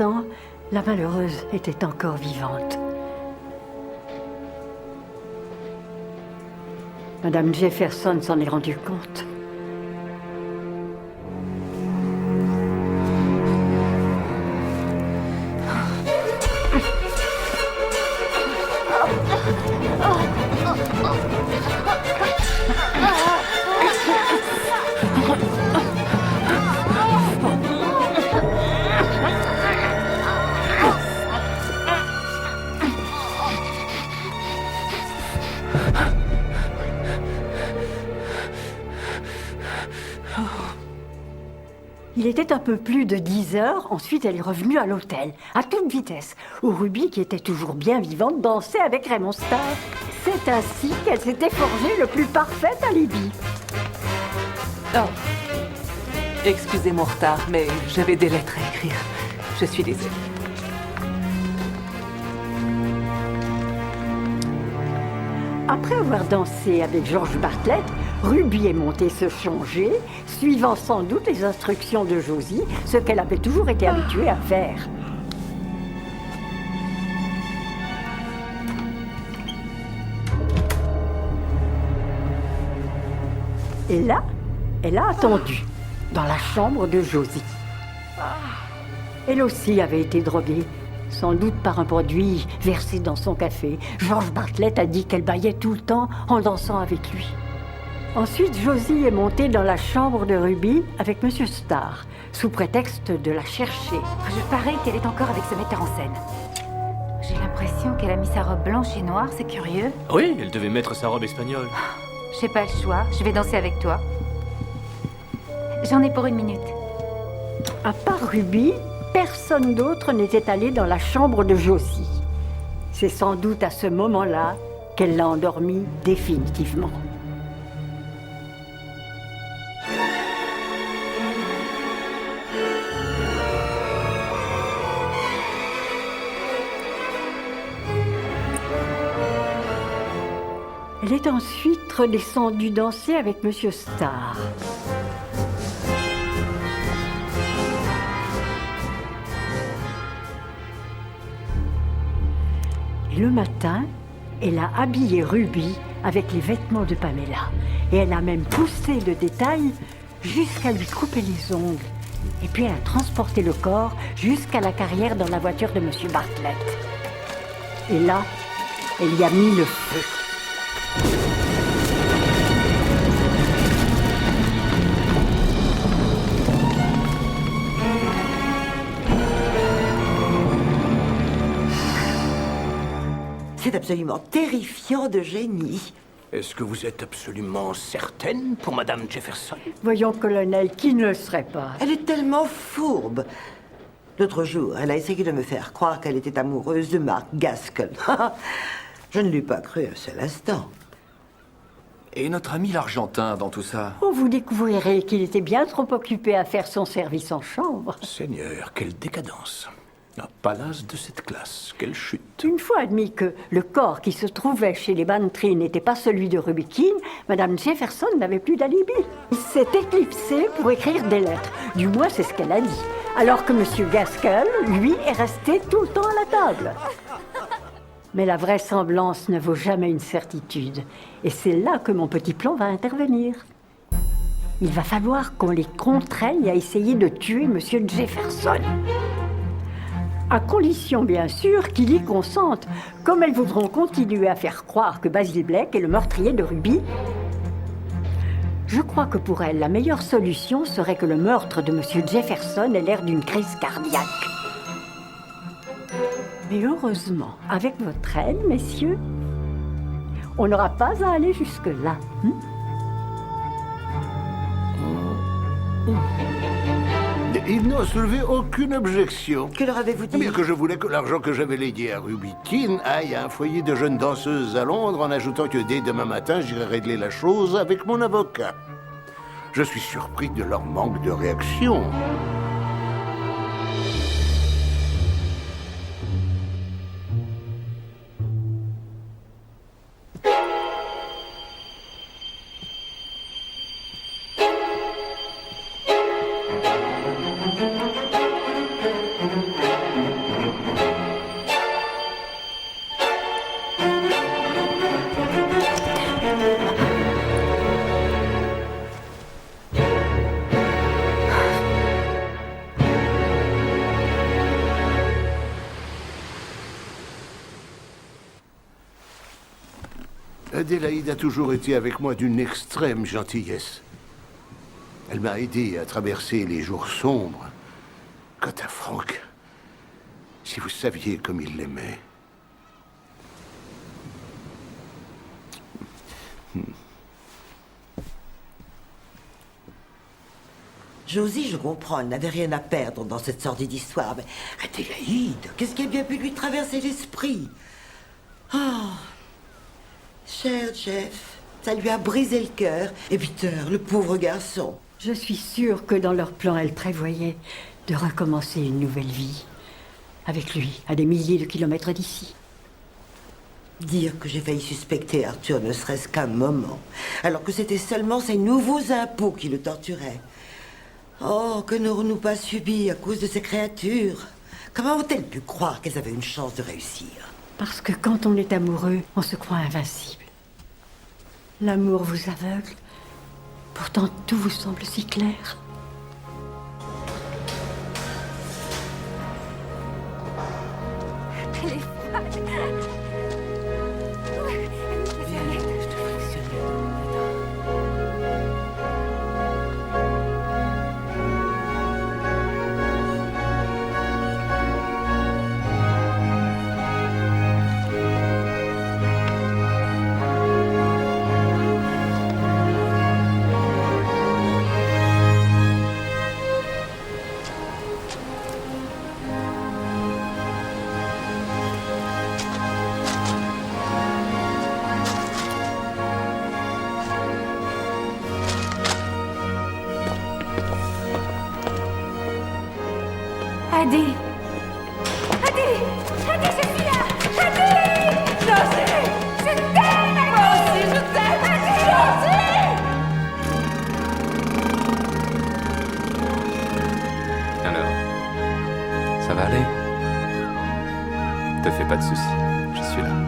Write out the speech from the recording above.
instant, la malheureuse était encore vivante. Madame Jefferson s'en est rendue compte. Il était un peu plus de 10 heures, ensuite elle est revenue à l'hôtel, à toute vitesse, où Ruby, qui était toujours bien vivante, dansait avec Raymond Starr. C'est ainsi qu'elle s'était forgée le plus parfait alibi. Oh. Excusez mon retard, mais j'avais des lettres à écrire. Je suis désolée. Après avoir dansé avec George Bartlett, Ruby est montée se changer, suivant sans doute les instructions de Josie, ce qu'elle avait toujours été habituée à faire. Et là, elle a attendu, dans la chambre de Josie. Elle aussi avait été droguée, sans doute par un produit versé dans son café. George Bartlett a dit qu'elle bâillait tout le temps en dansant avec lui. Ensuite, Josie est montée dans la chambre de Ruby avec Monsieur Starr, sous prétexte de la chercher. Je parie qu'elle est encore avec ce metteur en scène. J'ai l'impression qu'elle a mis sa robe blanche et noire, c'est curieux. Oui, elle devait mettre sa robe espagnole. J'ai pas le choix, je vais danser avec toi. J'en ai pour 1 minute. À part Ruby, personne d'autre n'était allé dans la chambre de Josie. C'est sans doute à ce moment-là qu'elle l'a endormie définitivement. Elle est ensuite redescendue danser avec Monsieur Starr. Et le matin, elle a habillé Ruby avec les vêtements de Pamela. Et elle a même poussé le détail jusqu'à lui couper les ongles. Et puis elle a transporté le corps jusqu'à la carrière dans la voiture de Monsieur Bartlett. Et là, elle y a mis le feu. C'est absolument terrifiant de génie. Est-ce que vous êtes absolument certaine pour Madame Jefferson? Voyons, colonel, qui ne le serait pas? Elle est tellement fourbe. L'autre jour, elle a essayé de me faire croire qu'elle était amoureuse de Mark Gaskell. Je ne l'ai pas cru un seul instant. Et notre ami l'Argentin dans tout ça? Oh, vous découvrirez qu'il était bien trop occupé à faire son service en chambre. Seigneur, quelle décadence. Un palace de cette classe, quelle chute. Une fois admis que le corps qui se trouvait chez les Bantry n'était pas celui de Ruby Keene, Madame Jefferson n'avait plus d'alibi. Il s'est éclipsé pour écrire des lettres. Du moins, c'est ce qu'elle a dit. Alors que Monsieur Gaskell, lui, est resté tout le temps à la table. Mais la vraisemblance ne vaut jamais une certitude. Et c'est là que mon petit plan va intervenir. Il va falloir qu'on les contraigne à essayer de tuer Monsieur Jefferson. À condition, bien sûr, qu'ils y consentent, comme elles voudront continuer à faire croire que Basil Blake est le meurtrier de Ruby. Je crois que pour elles, la meilleure solution serait que le meurtre de Monsieur Jefferson ait l'air d'une crise cardiaque. Mais heureusement, avec votre aide, messieurs, on n'aura pas à aller jusque-là. Ils n'ont soulevé aucune objection. Que leur avez-vous dit? Bien que je voulais que l'argent que j'avais légué à Ruby Keene aille à un foyer de jeunes danseuses à Londres, en ajoutant que dès demain matin, j'irai régler la chose avec mon avocat. Je suis surpris de leur manque de réaction. Adélaïde a toujours été avec moi d'une extrême gentillesse. Elle m'a aidé à traverser les jours sombres. Quant à Franck, si vous saviez comme il l'aimait. Josie, je comprends, elle n'avait rien à perdre dans cette sordide histoire, mais Adélaïde, qu'est-ce qui a bien pu lui traverser l'esprit? Oh, cher Jeff, ça lui a brisé le cœur. Et Peter, le pauvre garçon. Je suis sûre que dans leur plan, elle prévoyait de recommencer une nouvelle vie. Avec lui, à des milliers de kilomètres d'ici. Dire que j'ai failli suspecter Arthur ne serait-ce qu'un moment, alors que c'était seulement ses nouveaux impôts qui le torturaient. Oh, que n'aurons-nous pas subi à cause de ces créatures? Comment ont-elles pu croire qu'elles avaient une chance de réussir? Parce que quand on est amoureux, on se croit invincible. L'amour vous aveugle. Pourtant, tout vous semble si clair. Elle est folle. Adi! Adi! Adi, je suis là! Adi! Josie! Je t'aime, Adi! Moi aussi, je t'aime, Adi! Josie! Alors, ça va aller? Te fais pas de soucis, je suis là.